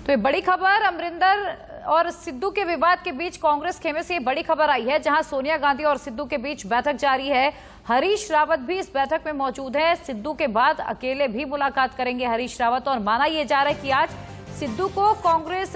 तो ये बड़ी खबर अमरिंदर और सिद्धू के विवाद के बीच कांग्रेस खेमे से ये बड़ी खबर आई है, जहां सोनिया गांधी और सिद्धू के बीच बैठक जारी है। हरीश रावत भी इस बैठक में मौजूद है। सिद्धू के बाद अकेले भी मुलाकात करेंगे हरीश रावत, और माना यह जा रहा है कि आज सिद्धू को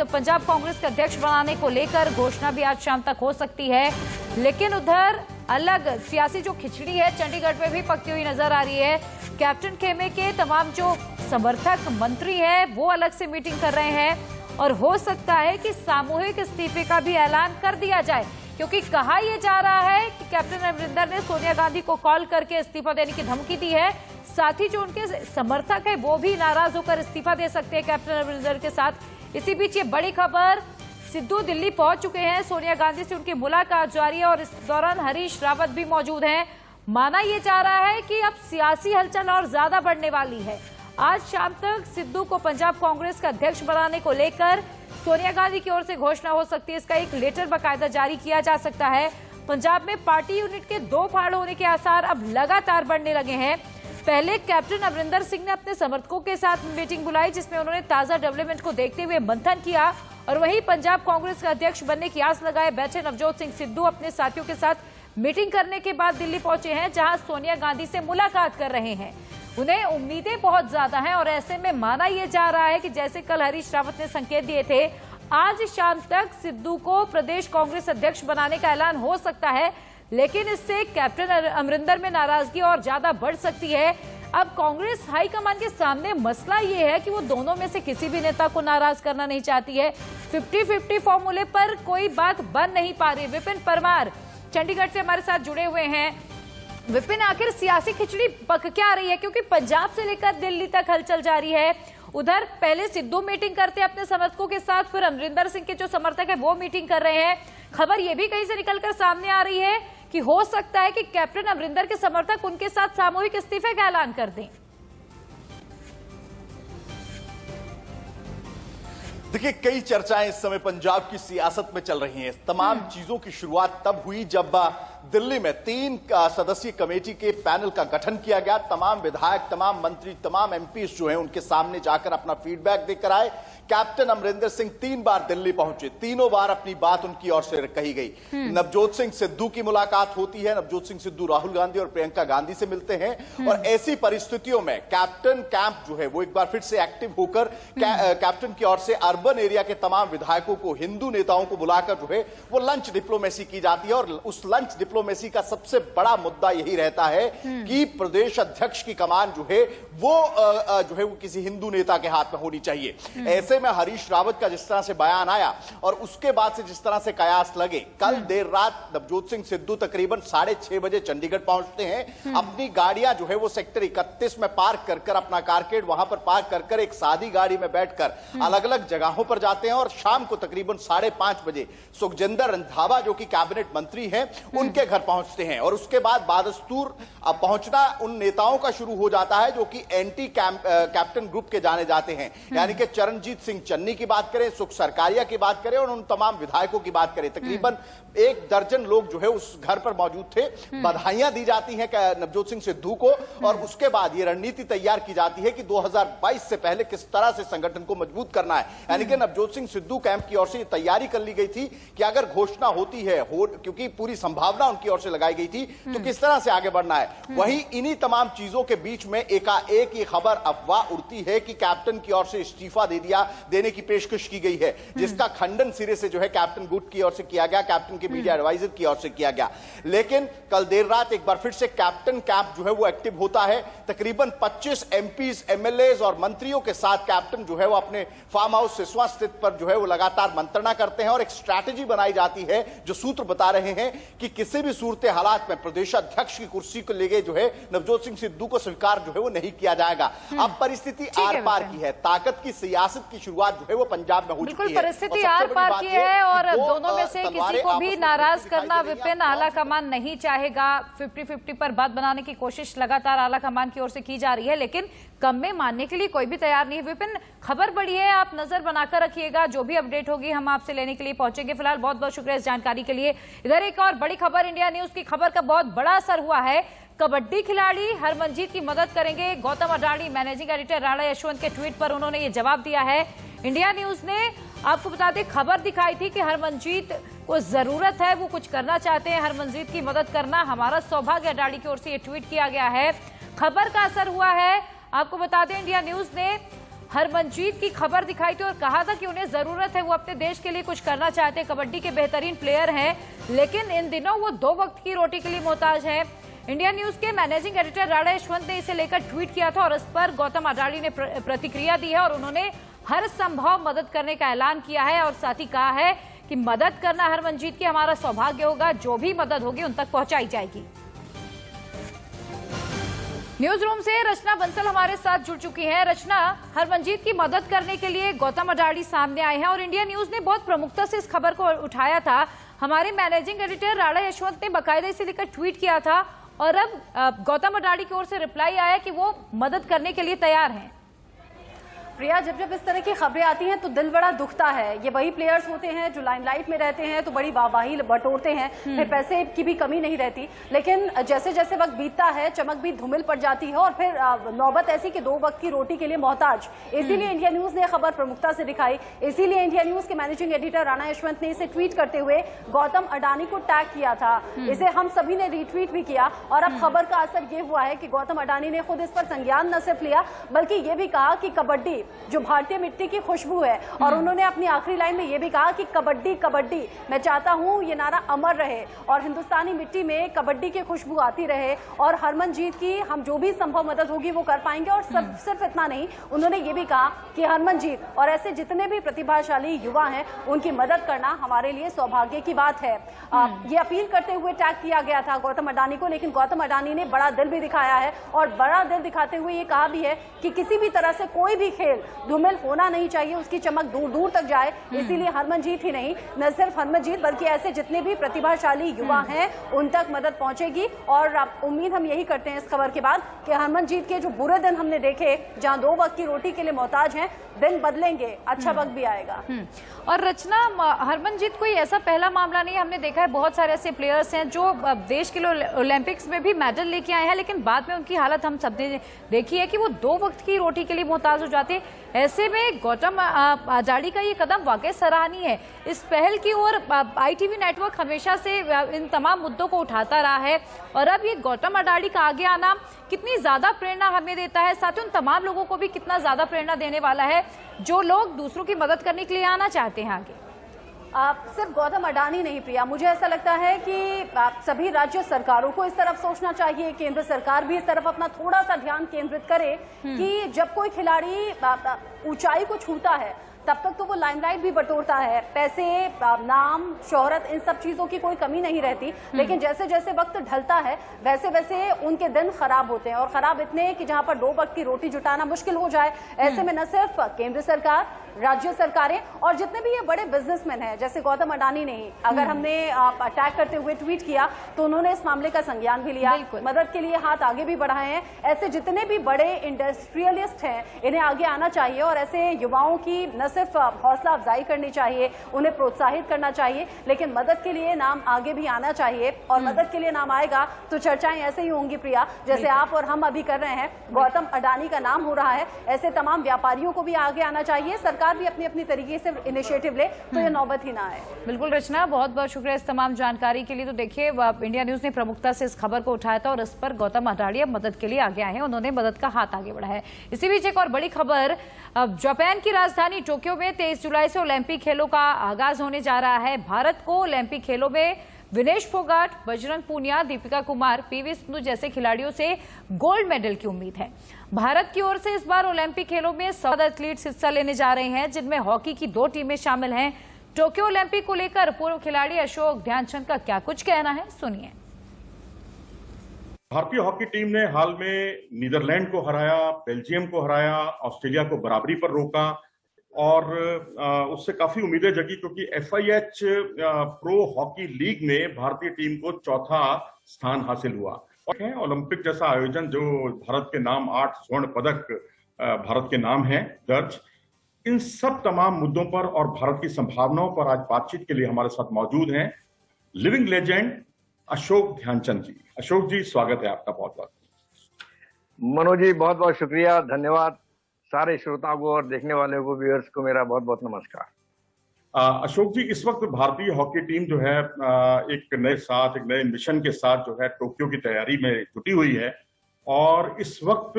पंजाब कांग्रेस के अध्यक्ष बनाने को लेकर घोषणा भी आज शाम तक हो सकती है। लेकिन उधर अलग सियासी जो खिचड़ी है चंडीगढ़ में भी पकती हुई नजर आ रही है। कैप्टन खेमे के तमाम जो समर्थक मंत्री हैं वो अलग से मीटिंग कर रहे हैं, और हो सकता है कि सामूहिक इस्तीफे का भी ऐलान कर दिया जाए, क्योंकि कहा यह जा रहा है कि कैप्टन अमरिंदर ने सोनिया गांधी को कॉल करके इस्तीफा देने की धमकी दी है। साथ ही जो उनके समर्थक है वो भी नाराज होकर इस्तीफा दे सकते हैं कैप्टन अमरिंदर के साथ। इसी बीच ये बड़ी खबर, सिद्धू दिल्ली पहुंच चुके हैं, सोनिया गांधी से उनकी मुलाकात जारी है, और इस दौरान हरीश रावत भी मौजूद हैं। माना यह जा रहा है कि अब सियासी हलचल और ज्यादा बढ़ने वाली है। आज शाम तक सिद्धू को पंजाब कांग्रेस का अध्यक्ष बनाने को लेकर सोनिया गांधी की ओर से घोषणा हो सकती है। इसका एक लेटर बाकायदा जारी किया जा सकता है। पंजाब में पार्टी यूनिट के दो फाड़ होने के आसार अब लगातार बढ़ने लगे हैं। पहले कैप्टन अमरिंदर सिंह ने अपने समर्थकों के साथ मीटिंग बुलाई, जिसमें उन्होंने ताजा डेवलपमेंट को देखते हुए मंथन किया, और वहीं पंजाब कांग्रेस का अध्यक्ष बनने की आस लगाए बैठे नवजोत सिंह सिद्धू अपने साथियों के साथ मीटिंग करने के बाद दिल्ली पहुंचे हैं, जहां सोनिया गांधी से मुलाकात कर रहे हैं। उन्हें उम्मीदें बहुत ज्यादा हैं, और ऐसे में माना यह जा रहा है कि जैसे कल हरीश रावत ने संकेत दिए थे, आज शाम तक सिद्धू को प्रदेश कांग्रेस अध्यक्ष बनाने का ऐलान हो सकता है। लेकिन इससे कैप्टन अमरिंदर में नाराजगी और ज्यादा बढ़ सकती है। अब कांग्रेस हाईकमान के सामने मसला ये है कि वो दोनों में से किसी भी नेता को नाराज करना नहीं चाहती है। 50-50 फॉर्मूले पर कोई बात बन नहीं पा रही। विपिन परमार चंडीगढ़ से हमारे साथ जुड़े हुए हैं। विपिन, आखिर सियासी खिचड़ी पक क्या रही है, क्योंकि पंजाब से लेकर दिल्ली तक हलचल जारी है। उधर पहले सिद्धू मीटिंग करते हैं अपने समर्थकों के साथ, फिर अमरिंदर सिंह के जो समर्थक है वो मीटिंग कर रहे हैं। खबर यह भी कहीं से निकलकर सामने आ रही है कि हो सकता है कि कैप्टन अमरिंदर के समर्थक उनके साथ सामूहिक इस्तीफे का ऐलान कर दें। देखिए, कई चर्चाएं इस समय पंजाब की सियासत में चल रही हैं। तमाम चीजों की शुरुआत तब हुई जब दिल्ली में 3 सदस्यीय कमेटी के पैनल का गठन किया गया। तमाम विधायक, तमाम मंत्री, तमाम एमपीज जो हैं उनके सामने जाकर अपना फीडबैक देकर आए। कैप्टन अमरिंदर सिंह 3 बार दिल्ली पहुंचे, तीनों बार अपनी बात उनकी ओर से कही गई। नवजोत सिंह सिद्धू की मुलाकात होती है, नवजोत सिंह सिद्धू राहुल गांधी और प्रियंका गांधी से मिलते हैं, और ऐसी परिस्थितियों में कैप्टन कैंप जो है वो एक बार फिर से एक्टिव होकर कैप्टन की ओर से अर्बन एरिया के तमाम विधायकों को, हिंदू नेताओं को बुलाकर जो है वो लंच डिप्लोमेसी की जाती है। और उस लंच डिप्लोमेसी का सबसे बड़ा मुद्दा यही रहता है कि प्रदेश अध्यक्ष की कमान जो है वो किसी हिंदू नेता के हाथ में होनी चाहिए। ऐसे में हरीश रावत का जिस तरह से बयान आया और उसके बाद से जिस तरह से कयास लगे, कल देर रात नवजोत सिंह सिद्धू तकरीबन 6:30 बजे चंडीगढ़ पहुंचते हैं। अपनी गाड़ियां जो है वो सेक्टर 31 में पार्क कर अपना कारकेड वहां पर पार्क कर एक सादी गाड़ी में बैठकर अलग अलग जगहों पर जाते हैं, और शाम को तकरीबन 5:30 बजे सुखजिंदर रंधावा जो कि कैबिनेट मंत्री हैं उनके घर पहुंचते हैं। और उसके बाद बादस्तूर पहुंचना उन नेताओं का शुरू हो जाता है जो कि एंटी कैप्टन ग्रुप के जाने जाते हैं, यानी कि चरणजीत सिंह चन्नी की बात करें, सुख सरकारिया की बात करें, और उन तमाम विधायकों की बात करें। तकरीबन 1 दर्जन लोग जो है उस घर पर मौजूद थे। बधाइयां दी जाती हैं नवजोत सिंह सिद्धू को, और उसके बाद ये रणनीति तैयार की जाती है कि 2022 से पहले किस तरह से संगठन को मजबूत करना है। यानी कि नवजोत सिंह सिद्धू कैंप की ओर से तैयारी कर ली गई थी कि अगर घोषणा होती है क्योंकि पूरी संभावना उनकी ओर से लगाई गई थी, तो किस तरह से आगे बढ़ना है। वहीं इन्हीं तमाम चीजों के बीच में एकाएक ये खबर अफवाह उड़ती है कि कैप्टन की ओर से इस्तीफा देने की पेशकश की गई है, जिसका खंडन सिरे से जो है कैप्टन गुट की ओर से किया गया, कैप्टन के मीडिया एडवाइजर की ओर से किया गया। लेकिन कल देर रात एक बार फिर से कैप्टन कैंप जो है वो एक्टिव होता है। तकरीबन 25 एमपीज, एमएलएज और मंत्रियों के साथ कैप्टन जो है वो अपने फार्म हाउस सिसवा स्थित पर जो है वो लगातार मंत्रणा करते हैं, और एक स्ट्रैटेजी बनाई जाती है जो सूत्र बता रहे हैं कि किसी भी सूरत हालात में प्रदेश अध्यक्ष की कुर्सी को लेके जो है नवजोत सिंह सिद्धू को स्वीकार जो है वो नहीं किया जाएगा। अब परिस्थिति आर पार की है, ताकत की सियासत की शुरुआत जो है वो पंजाब में हो चुकी है। परिस्थिति आर पार की है, और दोनों में से किसी को भी नाराज करना विपिन आला कमान नहीं चाहेगा। 50-50 पर बात बनाने की कोशिश लगातार आला कमान की ओर से की जा रही है, लेकिन कम में मानने के लिए कोई भी तैयार नहीं है। विपिन, खबर बड़ी है, आप नजर बनाकर रखिएगा, जो भी अपडेट होगी हम आपसे लेने के लिए पहुंचेंगे। फिलहाल बहुत बहुत शुक्रिया इस जानकारी के लिए। इधर एक और बड़ी खबर, इंडिया न्यूज की खबर का बहुत बड़ा असर हुआ है। कबड्डी खिलाड़ी हरमनजीत की मदद करेंगे गौतम अडानी। मैनेजिंग एडिटर राणा यशवंत के ट्वीट पर उन्होंने ये जवाब दिया है। इंडिया न्यूज ने आपको बता दें खबर दिखाई थी कि हरमनजीत को जरूरत है, वो कुछ करना चाहते हैं, हरमनजीत की मदद करना हमारा सौभाग्य, अडानी की ओर से ये ट्वीट किया गया है। खबर का असर हुआ है। आपको बता दें इंडिया न्यूज ने हरमनजीत की खबर दिखाई थी और कहा था कि उन्हें जरूरत है, वो अपने देश के लिए कुछ करना चाहते हैं, कबड्डी के बेहतरीन प्लेयर हैं, लेकिन इन दिनों वो 2 वक्त की रोटी के लिए मोहताज है। इंडिया न्यूज के मैनेजिंग एडिटर राणा यशवंत ने इसे लेकर ट्वीट किया था और इस पर गौतम अडानी ने प्रतिक्रिया दी है और उन्होंने हर संभव मदद करने का ऐलान किया है और साथ ही कहा है कि मदद करना हरमनजीत की हमारा सौभाग्य होगा, जो भी मदद होगी उन तक पहुंचाई जाएगी। न्यूज रूम से रचना बंसल हमारे साथ जुड़ चुकी हैं। रचना, हरमनजीत की मदद करने के लिए गौतम अडानी सामने आए हैं और इंडिया न्यूज ने बहुत प्रमुखता से इस खबर को उठाया था। हमारे मैनेजिंग एडिटर राणा यशवंत ने बाकायदा इसे लेकर ट्वीट किया था और अब गौतम अडानी की ओर से रिप्लाई आया कि वो मदद करने के लिए तैयार हैं। प्रिया, जब जब इस तरह की खबरें आती हैं तो दिल बड़ा दुखता है। ये वही प्लेयर्स होते हैं जो लाइमलाइट में रहते हैं तो बड़ी वाहवाही बटोरते हैं, फिर पैसे की भी कमी नहीं रहती, लेकिन जैसे जैसे वक्त बीतता है चमक भी धूमिल पड़ जाती है और फिर नौबत ऐसी कि 2 वक्त की रोटी के लिए मोहताज। इसीलिए इंडिया न्यूज ने खबर प्रमुखता से दिखाई, इसीलिए इंडिया न्यूज के मैनेजिंग एडिटर राणा यशवंत ने इसे ट्वीट करते हुए गौतम अडानी को टैग किया था। इसे हम सभी ने रीट्वीट भी किया और अब खबर का असर ये हुआ है कि गौतम अडानी ने खुद इस पर संज्ञान न सिर्फ लिया बल्कि ये भी कहा कि कबड्डी जो भारतीय मिट्टी की खुशबू है, और उन्होंने अपनी आखिरी लाइन में यह भी कहा कि कबड्डी कबड्डी, मैं चाहता हूं ये नारा अमर रहे और हिंदुस्तानी मिट्टी में कबड्डी की खुशबू आती रहे और हरमनजीत की हम जो भी संभव मदद होगी वो कर पाएंगे। और सिर्फ इतना नहीं, उन्होंने ये भी कहा कि हरमनजीत और ऐसे जितने भी प्रतिभाशाली युवा हैं उनकी मदद करना हमारे लिए सौभाग्य की बात है। ये अपील करते हुए टैग किया गया था गौतम अडानी को, लेकिन गौतम अडानी ने बड़ा दिल भी दिखाया है और बड़ा दिल दिखाते हुए ये कहा भी है कि किसी भी तरह से कोई भी खेल धूमिल होना नहीं चाहिए, उसकी चमक दूर दूर तक जाए। इसीलिए हरमनजीत ही नहीं, न सिर्फ हरमनजीत बल्कि ऐसे जितने भी प्रतिभाशाली युवा हैं उन तक मदद पहुंचेगी। और उम्मीद हम यही करते हैं इस खबर के बाद कि हरमनजीत के जो बुरे दिन हमने देखे जहां 2 वक्त की रोटी के लिए मोहताज हैं, दिन बदलेंगे, अच्छा वक्त भी आएगा। और रचना, हरमनजीत कोई ऐसा पहला मामला नहीं, हमने देखा है बहुत सारे ऐसे प्लेयर्स हैं जो देश के लिए ओलंपिक्स में भी मेडल लेके आए हैं, लेकिन बाद में उनकी हालत हम सबने देखी है कि वो 2 वक्त की रोटी के लिए मोहताज हो जाते। ऐसे में गौतम अडानी का ये कदम वाकई सराहनीय है। इस पहल की ओर ITV नेटवर्क हमेशा से इन तमाम मुद्दों को उठाता रहा है और अब ये गौतम अडानी का आगे आना कितनी ज्यादा प्रेरणा हमें देता है, साथ ही उन तमाम लोगों को भी कितना ज्यादा प्रेरणा देने वाला है जो लोग दूसरों की मदद करने के लिए आना चाहते हैं आगे। सिर्फ गौतम अडानी नहीं प्रिया, मुझे ऐसा लगता है कि सभी राज्य सरकारों को इस तरफ सोचना चाहिए, केंद्र सरकार भी इस तरफ अपना थोड़ा सा ध्यान केंद्रित करे कि जब कोई खिलाड़ी ऊंचाई को छूता है तब तक तो वो लाइमलाइट भी बटोरता है, पैसे, नाम, शोहरत, इन सब चीजों की कोई कमी नहीं रहती, लेकिन जैसे जैसे वक्त ढलता है वैसे वैसे उनके दिन खराब होते हैं और खराब इतने कि जहां पर 2 वक्त की रोटी जुटाना मुश्किल हो जाए। ऐसे में न सिर्फ केंद्र सरकार, राज्य सरकारें और जितने भी ये बड़े बिजनेसमैन हैं जैसे गौतम अडानी ने ही, अगर हमने अटैक करते हुए ट्वीट किया तो उन्होंने इस मामले का संज्ञान भी लिया, मदद के लिए हाथ आगे भी बढ़ाए हैं। ऐसे जितने भी बड़े इंडस्ट्रियलिस्ट हैं इन्हें आगे आना चाहिए और ऐसे युवाओं की न सिर्फ हौसला अफजाई करनी चाहिए, उन्हें प्रोत्साहित करना चाहिए, लेकिन मदद के लिए नाम आगे भी आना चाहिए। और मदद के लिए नाम आएगा तो चर्चाएं ऐसे ही होंगी प्रिया, जैसे आप और हम अभी कर रहे हैं। गौतम अडानी का नाम हो रहा है, ऐसे तमाम व्यापारियों को भी आगे आना चाहिए, सरकार भी अपनी अपनी तरीके से इनिशिएटिव ले तो ये नौबत ही ना आए। बिल्कुल रचना, बहुत बहुत शुक्रिया इस तमाम जानकारी के लिए। तो देखिए, इंडिया न्यूज ने प्रमुखता से इस खबर को उठाया था और इस पर गौतम अडानी अब मदद के लिए आगे आए हैं, उन्होंने मदद का हाथ आगे बढ़ाया है। इसी बीच एक और बड़ी खबर, जापान की राजधानी टोक्यो में 23 जुलाई से ओलंपिक खेलों का आगाज होने जा रहा है। भारत को ओलंपिक खेलों में विनेश फोगाट, बजरंग पूनिया, दीपिका कुमार, PV सिंधु जैसे खिलाड़ियों से गोल्ड मेडल की उम्मीद है। भारत की ओर से इस बार ओलंपिक खेलों में 100 एथलीट्स हिस्सा लेने जा रहे हैं, जिनमें हॉकी की 2 टीमें शामिल हैं। टोक्यो ओलंपिक को लेकर पूर्व खिलाड़ी अशोक ध्यानचंद का क्या कुछ कहना है, सुनिए। भारतीय हॉकी टीम ने हाल में नीदरलैंड को हराया, बेल्जियम को हराया, ऑस्ट्रेलिया को बराबरी पर रोका और उससे काफी उम्मीदें जगी क्योंकि FIH प्रो हॉकी लीग में भारतीय टीम को 4था स्थान हासिल हुआ। और ओलंपिक जैसा आयोजन जो भारत के नाम 8 स्वर्ण पदक भारत के नाम है दर्ज, इन सब तमाम मुद्दों पर और भारत की संभावनाओं पर आज बातचीत के लिए हमारे साथ मौजूद हैं लिविंग लेजेंड अशोक ध्यानचंद जी। अशोक जी, स्वागत है आपका बहुत बहुत। मनोज जी, बहुत बहुत शुक्रिया, धन्यवाद। सारे श्रोताओं को और देखने वालों को, व्यूअर्स को मेरा बहुत बहुत नमस्कार। अशोक जी, इस वक्त भारतीय हॉकी टीम जो है एक नए मिशन के साथ जो है टोक्यो की तैयारी में जुटी हुई है। और इस वक्त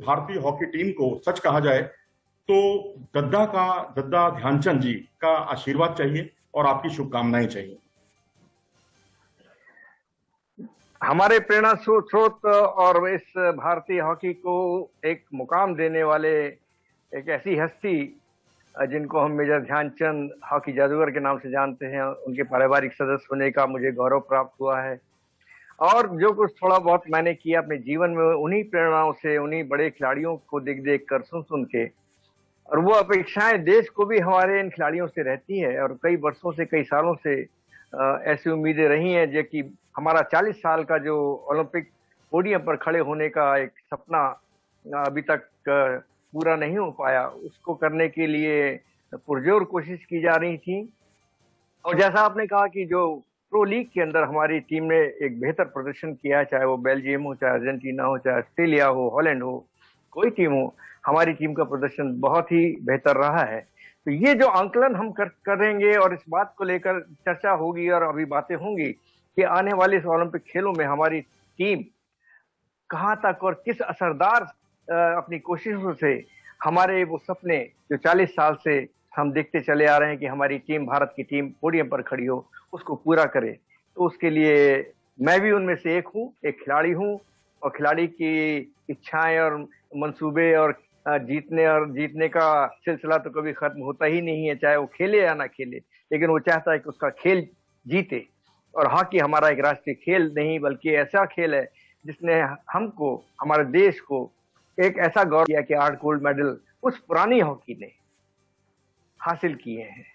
भारतीय हॉकी टीम को सच कहा जाए तो गद्दा ध्यानचंद जी का आशीर्वाद चाहिए और आपकी शुभकामनाएं चाहिए। हमारे प्रेरणा स्रोत और इस भारतीय हॉकी को एक मुकाम देने वाले एक ऐसी हस्ती जिनको हम मेजर ध्यानचंद हॉकी जादूगर के नाम से जानते हैं, उनके पारिवारिक सदस्य होने का मुझे गौरव प्राप्त हुआ है। और जो कुछ थोड़ा बहुत मैंने किया अपने जीवन में, उन्हीं प्रेरणाओं से, उन्हीं बड़े खिलाड़ियों को देख कर, सुन के, और वो अपेक्षाएं देश को भी हमारे इन खिलाड़ियों से रहती है। और कई वर्षों से, कई सालों से ऐसी उम्मीदें रही हैं जो कि हमारा 40 साल का जो ओलंपिक पोडियम पर खड़े होने का एक सपना अभी तक पूरा नहीं हो पाया, उसको करने के लिए पुरजोर कोशिश की जा रही थी। और जैसा आपने कहा कि जो प्रो लीग के अंदर हमारी टीम ने एक बेहतर प्रदर्शन किया, चाहे वो बेल्जियम हो, चाहे अर्जेंटीना हो, चाहे ऑस्ट्रेलिया हो, हॉलैंड हो, कोई टीम हो, हमारी टीम का प्रदर्शन बहुत ही बेहतर रहा है। तो ये जो आंकलन हम करेंगे और इस बात को लेकर चर्चा होगी और अभी बातें होंगी कि आने वाले इस ओलंपिक खेलों में हमारी टीम कहां तक और किस असरदार अपनी कोशिशों से हमारे वो सपने जो 40 साल से हम देखते चले आ रहे हैं कि हमारी टीम, भारत की टीम पोडियम पर खड़ी हो, उसको पूरा करे। तो उसके लिए मैं भी उनमें से एक हूँ, एक खिलाड़ी हूँ। और खिलाड़ी की इच्छाएं और मंसूबे और जीतने का सिलसिला तो कभी खत्म होता ही नहीं है, चाहे वो खेले या ना खेले, लेकिन वो चाहता है कि उसका खेल जीते। और हॉकी हमारा एक राष्ट्रीय खेल नहीं बल्कि ऐसा खेल है जिसने हमको, हमारे देश को एक ऐसा गौरव किया कि 8 गोल्ड मेडल उस पुरानी हॉकी ने हासिल किए हैं।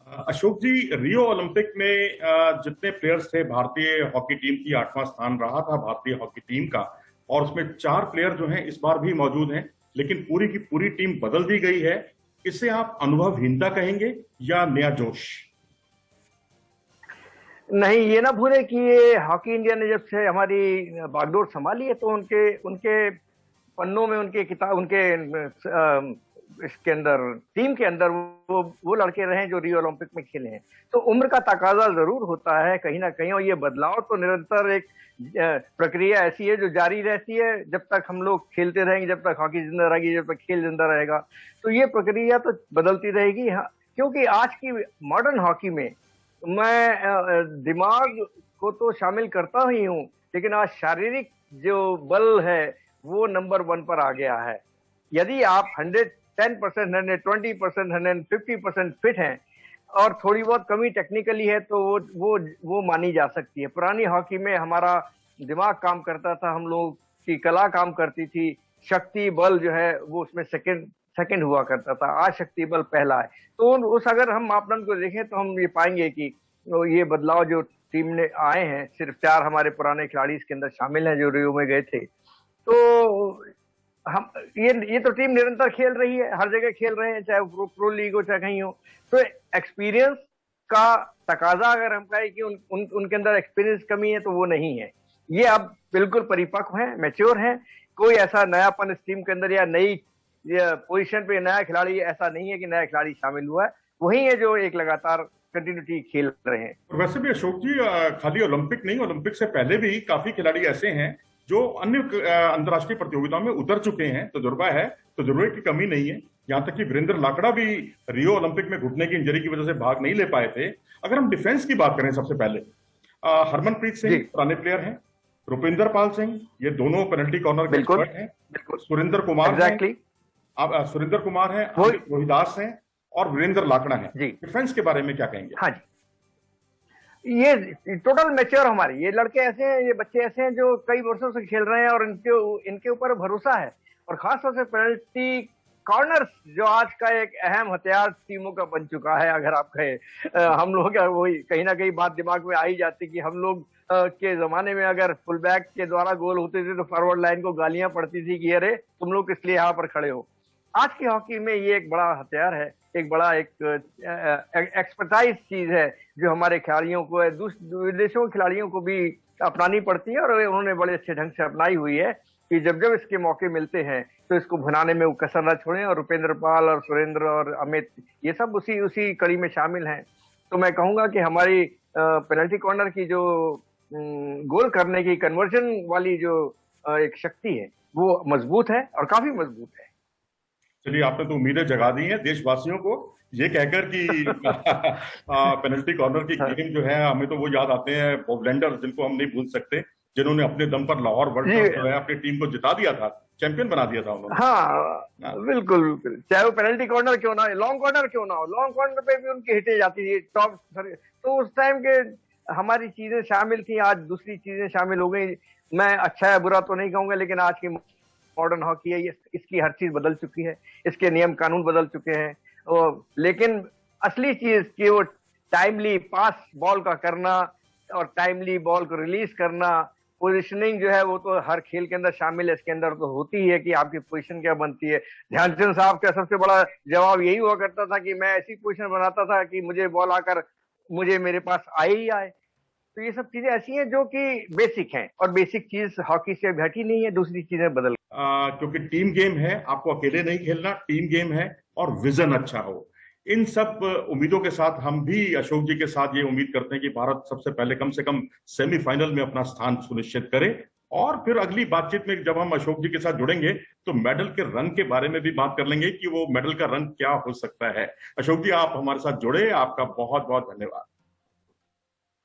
अशोक जी, रियो ओलंपिक में जितने प्लेयर्स थे, भारतीय हॉकी टीम की 8वां स्थान रहा था भारतीय हॉकी टीम का, और उसमें 4 प्लेयर जो हैं इस बार भी मौजूद हैं, लेकिन पूरी की पूरी टीम बदल दी गई है। इसे आप अनुभवहीनता कहेंगे या नया जोश? नहीं, ये ना भूले कि ये हॉकी इंडिया ने जब से हमारी बागडोर संभाली है तो उनके पन्नों में, इसके अंदर, टीम के अंदर वो लड़के रहे जो रियो ओलंपिक में खेले हैं। तो उम्र का तकाजा जरूर होता है कहीं ना कहीं, और ये बदलाव तो निरंतर एक प्रक्रिया ऐसी है जो जारी रहती है जब तक हम लोग खेलते रहेंगे, जब तक हॉकी जिंदा रहेगी, जब तक खेल जिंदा रहेगा। तो ये प्रक्रिया तो बदलती रहेगी। हाँ, क्योंकि आज की मॉडर्न हॉकी में मैं दिमाग को तो शामिल करता ही हूँ, लेकिन आज शारीरिक जो बल है वो नंबर 1 पर आ गया है। यदि आप 110%, 120%, 150% फिट हैं और थोड़ी बहुत कमी टेक्निकली है तो वो मानी जा सकती है। पुरानी हॉकी में हमारा दिमाग काम करता था, हम लोग की कला काम करती थी, शक्ति बल जो है वो उसमें सेकंड हुआ करता था। आज शक्ति बल पहला है। तो उस अगर हम मापदंड को देखें तो हम ये पाएंगे कि ये बदलाव जो टीम ने आए हैं, सिर्फ 4 हमारे पुराने खिलाड़ी इसके अंदर शामिल हैं जो रियो में गए थे। तो हम ये तो टीम निरंतर खेल रही है, हर जगह खेल रहे हैं, चाहे प्रो लीग हो चाहे कहीं हो। तो एक्सपीरियंस का तकाजा अगर हम कहें कि उनके अंदर एक्सपीरियंस कमी है तो वो नहीं है। ये अब बिल्कुल परिपक्व हैं, मैच्योर हैं। कोई ऐसा नयापन इस टीम के अंदर या नई पोजीशन पे नया खिलाड़ी, ऐसा नहीं है कि नया खिलाड़ी शामिल हुआ है। वही है जो एक लगातार कंटिन्यूटी खेल रहे हैं। वैसे भी अशोक जी, खाली ओलंपिक नहीं, ओलंपिक से पहले भी काफी खिलाड़ी ऐसे हैं जो अन्य अंतर्राष्ट्रीय प्रतियोगिताओं में उतर चुके हैं, तजुर्बा है, तजुर्बे की कमी नहीं है। यहाँ तक कि वीरेंद्र लाकड़ा भी रियो ओलंपिक में घुटने की इंजरी की वजह से भाग नहीं ले पाए थे। अगर हम डिफेंस की बात करें, सबसे पहले हरमनप्रीत सिंह पुराने प्लेयर हैं, रुपिंदर पाल सिंह, ये दोनों पेनल्टी कॉर्नर के एक्सपर्ट हैं, सुरेंद्र कुमार हैं, रोहिदास हैं और वीरेंद्र लाकड़ा हैं। डिफेंस के बारे में क्या कहेंगे? हाँ जी, ये टोटल मैच्योर हमारे ये लड़के ऐसे हैं, ये बच्चे ऐसे हैं जो कई वर्षों से खेल रहे हैं और इनके ऊपर भरोसा है। और खासतौर से पेनल्टी कॉर्नर जो आज का एक अहम हथियार टीमों का बन चुका है। अगर आप कहें, हम लोग वही कहीं ना कहीं बात दिमाग में आ ही जाती कि हम लोग के जमाने में अगर फुल बैक के द्वारा गोल होते थे तो फॉरवर्ड लाइन को गालियां पड़ती थी कि अरे तुम लोग इसलिए यहाँ पर खड़े हो। आज की हॉकी में ये एक बड़ा हथियार है, एक बड़ा एक एक्सपर्टाइज चीज है जो हमारे खिलाड़ियों को, विदेशों के खिलाड़ियों को भी अपनानी पड़ती है, और उन्होंने बड़े अच्छे ढंग से अपनाई हुई है कि जब जब इसके मौके मिलते हैं तो इसको भुनाने में वो कसर न छोड़ें। और रुपेंद्र पाल और सुरेंद्र और अमित ये सब उसी कड़ी में शामिल हैं। तो मैं कहूंगा कि हमारी पेनल्टी कॉर्नर की जो गोल करने की कन्वर्जन वाली जो एक शक्ति है वो मजबूत है और काफी मजबूत है। चलिए, आपने तो उम्मीदें जगा दी हैं देशवासियों को ये कहकर कि पेनल्टी कॉर्नर की गेम जो है, हमें तो वो याद आते हैं बॉबलैंडर, जिनको हम नहीं भूल सकते, जिन्होंने अपने दम पर लाहौर वर्ल्ड कप जो है अपनी टीम को जिता दिया था, चैंपियन बना दिया था उन्होंने। हाँ बिल्कुल बिल्कुल, चाहे वो पेनल्टी कॉर्नर क्यों ना हो, लॉन्ग कॉर्नर क्यों ना हो, लॉन्ग कॉर्नर पे भी उनकी हिटें जाती थी टॉप। तो उस टाइम के हमारी चीजें शामिल थी, आज दूसरी चीजें शामिल हो गई। मैं अच्छा है बुरा तो नहीं कहूंगा, लेकिन आज की मॉडर्न हॉकी है, इसकी हर चीज बदल चुकी है, इसके नियम कानून बदल चुके हैं। लेकिन असली चीज कि वो टाइमली पास बॉल का करना और टाइमली बॉल को रिलीज करना, पोजीशनिंग जो है वो तो हर खेल के अंदर शामिल है। इसके अंदर तो होती ही है कि आपकी पोजीशन क्या बनती है। ध्यानचंद साहब का सबसे बड़ा जवाब यही हुआ करता था कि मैं ऐसी पोजीशन बनाता था कि मुझे बॉल आकर मुझे मेरे पास आए ही आए। तो ये सब चीजें ऐसी हैं जो कि बेसिक हैं, और बेसिक चीज हॉकी से घटी नहीं है, दूसरी चीजें बदल। क्योंकि टीम गेम है, आपको अकेले नहीं खेलना, टीम गेम है, और विजन अच्छा हो। इन सब उम्मीदों के साथ हम भी अशोक जी के साथ ये उम्मीद करते हैं कि भारत सबसे पहले कम से कम सेमीफाइनल में अपना स्थान सुनिश्चित करे, और फिर अगली बातचीत में जब हम अशोक जी के साथ जुड़ेंगे तो मेडल के रंग के बारे में भी बात कर लेंगे कि वो मेडल का रंग क्या हो सकता है। अशोक जी, आप हमारे साथ जुड़े, आपका बहुत बहुत धन्यवाद।